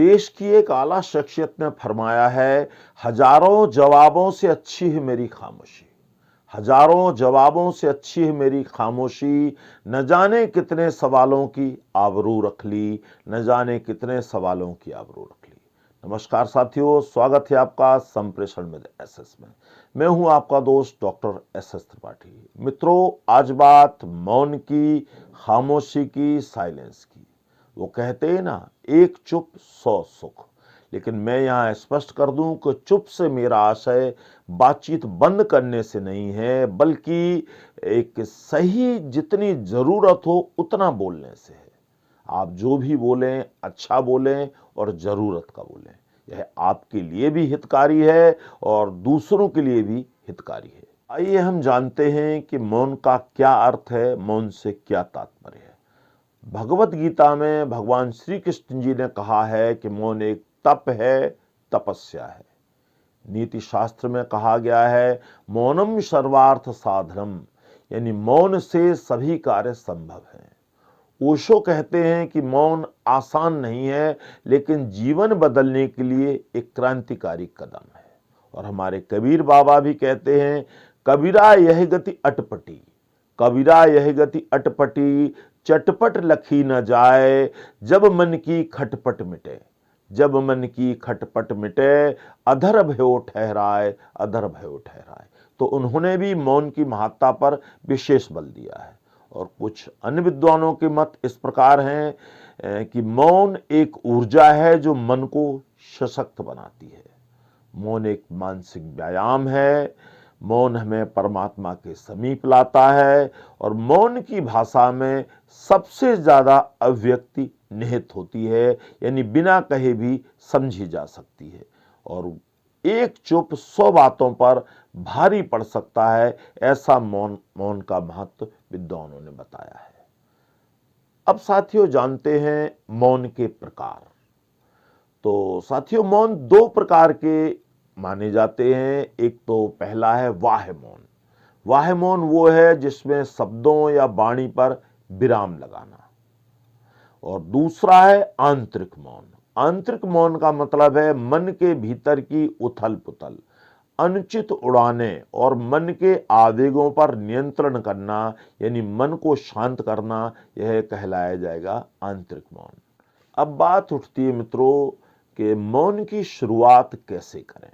देश की एक आला शख्सियत ने फरमाया है, हजारों जवाबों से अच्छी है मेरी खामोशी। हजारों जवाबों से अच्छी है मेरी खामोशी, न जाने कितने सवालों की आबरू रख ली, न जाने कितने सवालों की आबरू रख ली। नमस्कार साथियों, स्वागत है आपका संप्रेषण में एसएस में। मैं हूं आपका दोस्त डॉक्टर एसएस त्रिपाठी। मित्रों, आज बात मौन की, खामोशी की, साइलेंस की। वो कहते हैं ना, एक चुप 100 सुख। लेकिन मैं यहाँ स्पष्ट कर दूं कि चुप से मेरा आशय बातचीत बंद करने से नहीं है, बल्कि एक सही जितनी जरूरत हो उतना बोलने से है। आप जो भी बोलें अच्छा बोलें और जरूरत का बोलें। यह आपके लिए भी हितकारी है और दूसरों के लिए भी हितकारी है। आइए हम जानते हैं कि मौन का क्या अर्थ है, मौन से क्या तात्पर्य है। भगवत गीता में भगवान श्री कृष्ण जी ने कहा है कि मौन एक तप है, तपस्या है। नीति शास्त्र में कहा गया है, मौनम सर्वार्थ साधनम, यानी मौन से सभी कार्य संभव हैं। ओशो कहते हैं कि मौन आसान नहीं है, लेकिन जीवन बदलने के लिए एक क्रांतिकारी कदम है। और हमारे कबीर बाबा भी कहते हैं, कबीरा यह गति अटपटी, कबीरा यह गति अटपटी, चटपट लखी न जाए, जब मन की खटपट मिटे, जब मन की खटपट मिटे, अधर भयो ठहराए, अधर भयो ठहराए। तो उन्होंने भी मौन की महत्ता पर विशेष बल दिया है। और कुछ अन्य विद्वानों के मत इस प्रकार हैं कि मौन एक ऊर्जा है जो मन को सशक्त बनाती है। मौन एक मानसिक व्यायाम है। मौन हमें परमात्मा के समीप लाता है। और मौन की भाषा में सबसे ज्यादा अभिव्यक्ति निहित होती है, यानी बिना कहे भी समझी जा सकती है। और एक चुप 100 बातों पर भारी पड़ सकता है, ऐसा मौन का महत्व विद्वानों ने बताया है। अब साथियों, जानते हैं मौन के प्रकार। तो साथियों, मौन 2 प्रकार के माने जाते हैं। एक तो पहला है वाह्य मौन। वाह्य मौन वो है जिसमें शब्दों या वाणी पर विराम लगाना। और दूसरा है आंतरिक मौन। आंतरिक मौन का मतलब है मन के भीतर की उथल पुथल, अनुचित उड़ाने और मन के आवेगों पर नियंत्रण करना, यानी मन को शांत करना, यह कहलाया जाएगा आंतरिक मौन। अब बात उठती है मित्रों कि मौन की शुरुआत कैसे करें।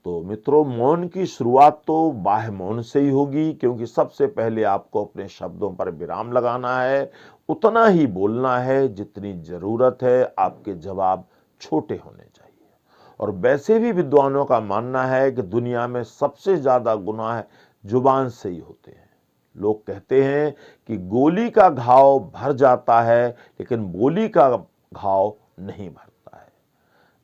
तो मित्रों, मौन की शुरुआत तो बाह्य मौन से ही होगी, क्योंकि सबसे पहले आपको अपने शब्दों पर विराम लगाना है। उतना ही बोलना है जितनी जरूरत है। आपके जवाब छोटे होने चाहिए। और वैसे भी विद्वानों का मानना है कि दुनिया में सबसे ज्यादा गुनाह जुबान से ही होते हैं। लोग कहते हैं कि गोली का घाव भर जाता है, लेकिन बोली का घाव नहीं भरता है।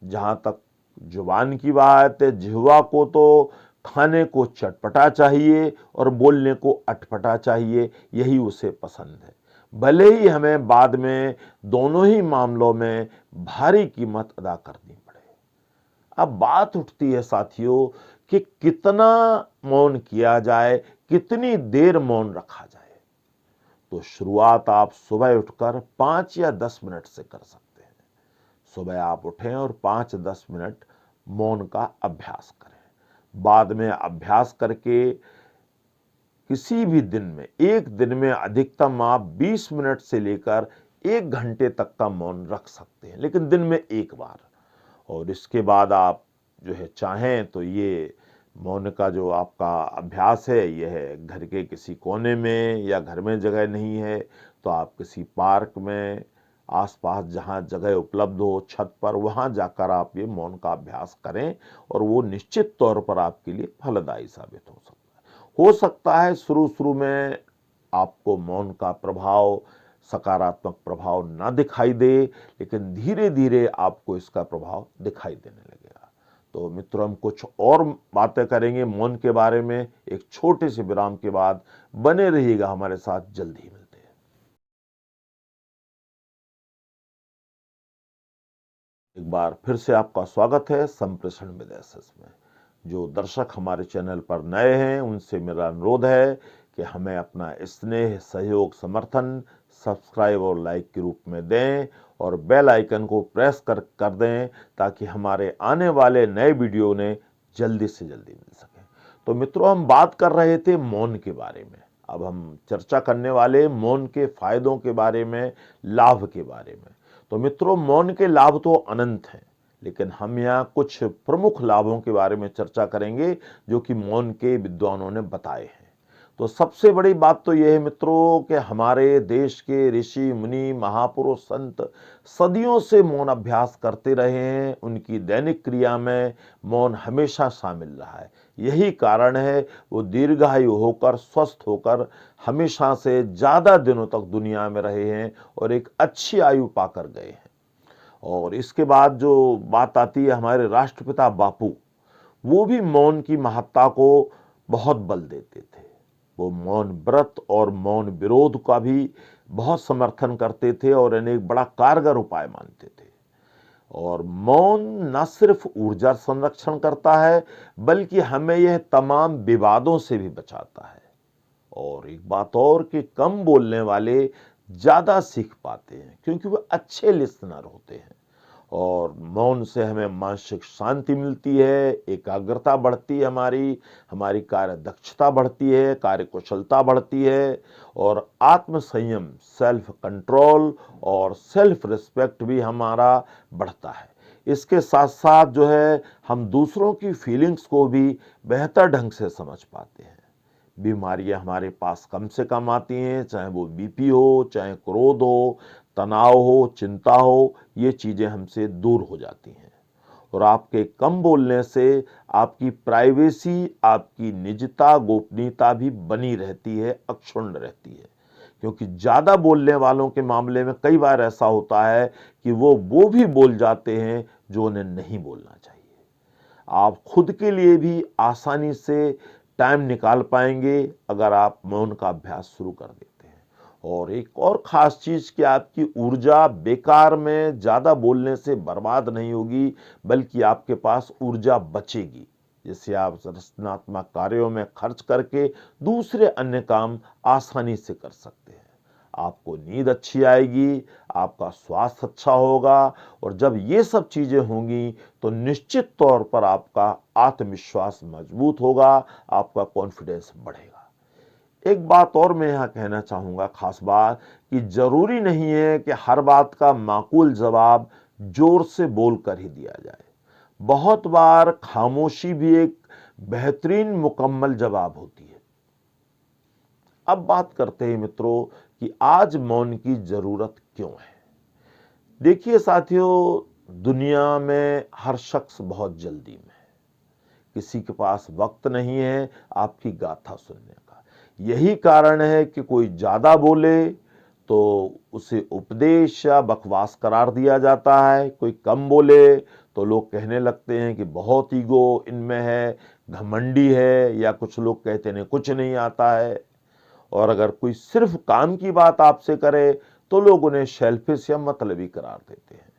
जहां तक जुबान की बात है, जिह्वा को तो खाने को चटपटा चाहिए और बोलने को अटपटा चाहिए, यही उसे पसंद है। भले ही हमें बाद में दोनों ही मामलों में भारी कीमत अदा करनी पड़े। अब बात उठती है साथियों कि कितना मौन किया जाए, कितनी देर मौन रखा जाए। तो शुरुआत आप सुबह उठकर 5 या 10 मिनट से कर सकते हैं। सुबह आप उठें और 5-10 मिनट मौन का अभ्यास करें। बाद में अभ्यास करके किसी भी दिन में, एक दिन में अधिकतम आप 20 मिनट से लेकर 1 घंटे तक का मौन रख सकते हैं, लेकिन दिन में एक बार। और इसके बाद आप जो है चाहें तो ये मौन का जो आपका अभ्यास है, यह घर के किसी कोने में, या घर में जगह नहीं है तो आप किसी पार्क में, आसपास जहां जगह उपलब्ध हो, छत पर, वहां जाकर आप ये मौन का अभ्यास करें। और वो निश्चित तौर पर आपके लिए फलदायी साबित हो सकता है। हो सकता है शुरू शुरू में आपको मौन का प्रभाव, सकारात्मक प्रभाव ना दिखाई दे, लेकिन धीरे धीरे आपको इसका प्रभाव दिखाई देने लगेगा। तो मित्रों, हम कुछ और बातें करेंगे मौन के बारे में एक छोटे से विराम के बाद। बने रहिएगा हमारे साथ, जल्द ही मिलते हैं। एक बार फिर से आपका स्वागत है संप्रेषण विद एसएस में। जो दर्शक हमारे चैनल पर नए हैं, उनसे मेरा अनुरोध है कि हमें अपना स्नेह, सहयोग, समर्थन सब्सक्राइब और लाइक के रूप में दें और बेल आइकन को प्रेस कर दें ताकि हमारे आने वाले नए वीडियो ने जल्दी से जल्दी मिल सके। तो मित्रों, हम बात कर रहे थे मौन के बारे में। अब हम चर्चा करने वाले मौन के फायदों के बारे में, लाभ के बारे में। तो मित्रों, मौन के लाभ तो अनंत हैं, लेकिन हम यहाँ कुछ प्रमुख लाभों के बारे में चर्चा करेंगे जो कि मौन के विद्वानों ने बताए हैं। तो सबसे बड़ी बात तो यह है मित्रों कि हमारे देश के ऋषि मुनि महापुरुष संत सदियों से मौन अभ्यास करते रहे हैं। उनकी दैनिक क्रिया में मौन हमेशा शामिल रहा है। यही कारण है वो दीर्घायु होकर, स्वस्थ होकर हमेशा से ज्यादा दिनों तक दुनिया में रहे हैं और एक अच्छी आयु पाकर गए हैं। और इसके बाद जो बात आती है हमारे राष्ट्रपिता बापू, वो भी मौन की महत्ता को बहुत बल देते थे। वो मौन व्रत और मौन विरोध का भी बहुत समर्थन करते थे और इन्हें एक बड़ा कारगर उपाय मानते थे। और मौन न सिर्फ ऊर्जा संरक्षण करता है बल्कि हमें यह तमाम विवादों से भी बचाता है। और एक बात और कि कम बोलने वाले ज्यादा सीख पाते हैं क्योंकि वो अच्छे लिसनर होते हैं। और मौन से हमें मानसिक शांति मिलती है, एकाग्रता बढ़ती है, हमारी कार्य दक्षता बढ़ती है, कार्य कुशलता बढ़ती है और आत्म संयम, सेल्फ कंट्रोल और सेल्फ रिस्पेक्ट भी हमारा बढ़ता है। इसके साथ साथ जो है हम दूसरों की फीलिंग्स को भी बेहतर ढंग से समझ पाते हैं। बीमारियां हमारे पास कम से कम आती हैं, चाहे वो बीपी हो, चाहे क्रोध हो, तनाव हो, चिंता हो, ये चीजें हमसे दूर हो जाती हैं। और आपके कम बोलने से आपकी प्राइवेसी, आपकी निजता, गोपनीयता भी बनी रहती है, अक्षुण्ण रहती है। क्योंकि ज्यादा बोलने वालों के मामले में कई बार ऐसा होता है कि वो भी बोल जाते हैं जो उन्हें नहीं बोलना चाहिए। आप खुद के लिए भी आसानी से टाइम निकाल पाएंगे अगर आप मौन का अभ्यास शुरू कर देते हैं। और एक और खास चीज कि आपकी ऊर्जा बेकार में ज्यादा बोलने से बर्बाद नहीं होगी बल्कि आपके पास ऊर्जा बचेगी, जिससे आप रचनात्मक कार्यों में खर्च करके दूसरे अन्य काम आसानी से कर सकते हैं। आपको नींद अच्छी आएगी, आपका स्वास्थ्य अच्छा होगा और जब ये सब चीजें होंगी तो निश्चित तौर पर आपका आत्मविश्वास मजबूत होगा, आपका कॉन्फिडेंस बढ़ेगा। एक बात और मैं यहाँ कहना चाहूंगा, खास बात, कि जरूरी नहीं है कि हर बात का माकूल जवाब जोर से बोलकर ही दिया जाए। बहुत बार खामोशी भी एक बेहतरीन मुकम्मल जवाब होती है। अब बात करते हैं मित्रों कि आज मौन की जरूरत क्यों है। देखिए साथियों, दुनिया में हर शख्स बहुत जल्दी में है, किसी के पास वक्त नहीं है आपकी गाथा सुनने का। यही कारण है कि कोई ज्यादा बोले तो उसे उपदेश या बकवास करार दिया जाता है, कोई कम बोले तो लोग कहने लगते हैं कि बहुत ईगो इनमें है, घमंडी है, या कुछ लोग कहते हैं कुछ नहीं आता है। और अगर कोई सिर्फ काम की बात आपसे करे तो लोग उन्हें शेल्फिश या मतलबी करार देते हैं।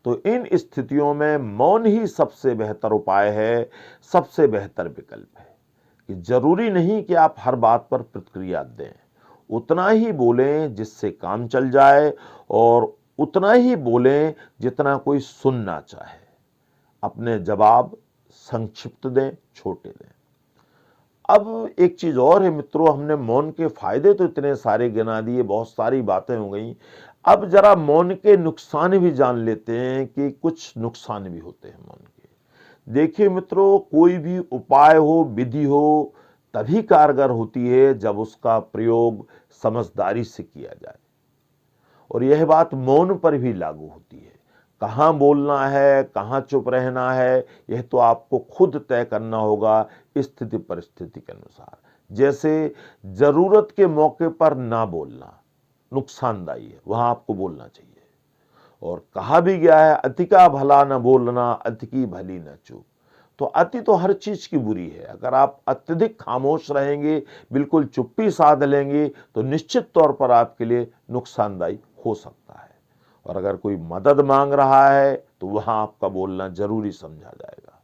तो इन स्थितियों में मौन ही सबसे बेहतर उपाय है, सबसे बेहतर विकल्प है। कि जरूरी नहीं कि आप हर बात पर प्रतिक्रिया दें, उतना ही बोलें जिससे काम चल जाए और उतना ही बोलें जितना कोई सुनना चाहे। अपने जवाब संक्षिप्त दें, छोटे दें। अब एक चीज और है मित्रों, हमने मौन के फायदे तो इतने सारे गिना दिए, बहुत सारी बातें हो गई। अब जरा मौन के नुकसान भी जान लेते हैं कि कुछ नुकसान भी होते हैं मौन के। देखिए मित्रों, कोई भी उपाय हो, विधि हो, तभी कारगर होती है जब उसका प्रयोग समझदारी से किया जाए। और यह बात मौन पर भी लागू होती है। कहाँ बोलना है, कहाँ चुप रहना है, यह तो आपको खुद तय करना होगा स्थिति परिस्थिति के अनुसार। जैसे जरूरत के मौके पर ना बोलना नुकसानदायी है, वहां आपको बोलना चाहिए। और कहा भी गया है, अति का भला न बोलना, अति की भली न चूप। तो अति तो हर चीज की बुरी है। अगर आप अत्यधिक खामोश रहेंगे, बिल्कुल चुप्पी साध लेंगे तो निश्चित तौर पर आपके लिए नुकसानदायी हो सकता है। और अगर कोई मदद मांग रहा है तो वहां आपका बोलना जरूरी समझा जाएगा।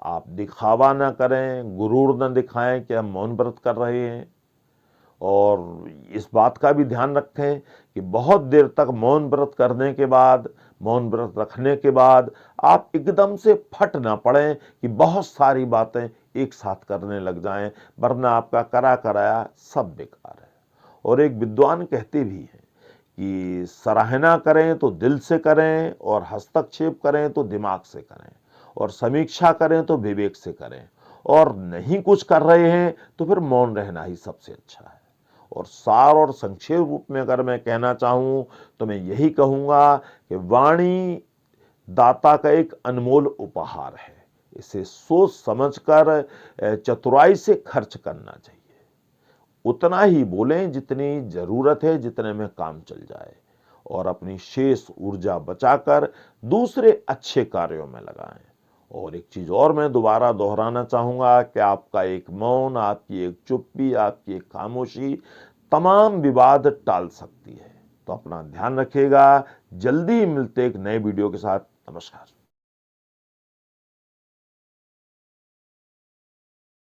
आप दिखावा ना करें, गुरूर न दिखाएं कि हम मौन व्रत कर रहे हैं। और इस बात का भी ध्यान रखें कि बहुत देर तक मौन व्रत करने के बाद, मौन व्रत रखने के बाद आप एकदम से फट ना पड़ें कि बहुत सारी बातें एक साथ करने लग जाएं, वरना आपका करा कराया सब बेकार है। और एक विद्वान कहते भी हैं कि सराहना करें तो दिल से करें, और हस्तक्षेप करें तो दिमाग से करें, और समीक्षा करें तो विवेक से करें, और नहीं कुछ कर रहे हैं तो फिर मौन रहना ही सबसे अच्छा है। और सार और संक्षेप रूप में अगर मैं कहना चाहूं तो मैं यही कहूंगा कि वाणी दाता का एक अनमोल उपहार है। इसे सोच समझकर चतुराई से खर्च करना चाहिए। उतना ही बोलें जितनी जरूरत है, जितने में काम चल जाए, और अपनी शेष ऊर्जा बचाकर दूसरे अच्छे कार्यों में लगाएं। और एक चीज और मैं दोबारा दोहराना चाहूंगा कि आपका एक मौन, आपकी एक चुप्पी, आपकी एक खामोशी तमाम विवाद टाल सकती है। तो अपना ध्यान रखिएगा। जल्दी मिलते एक नए वीडियो के साथ। नमस्कार।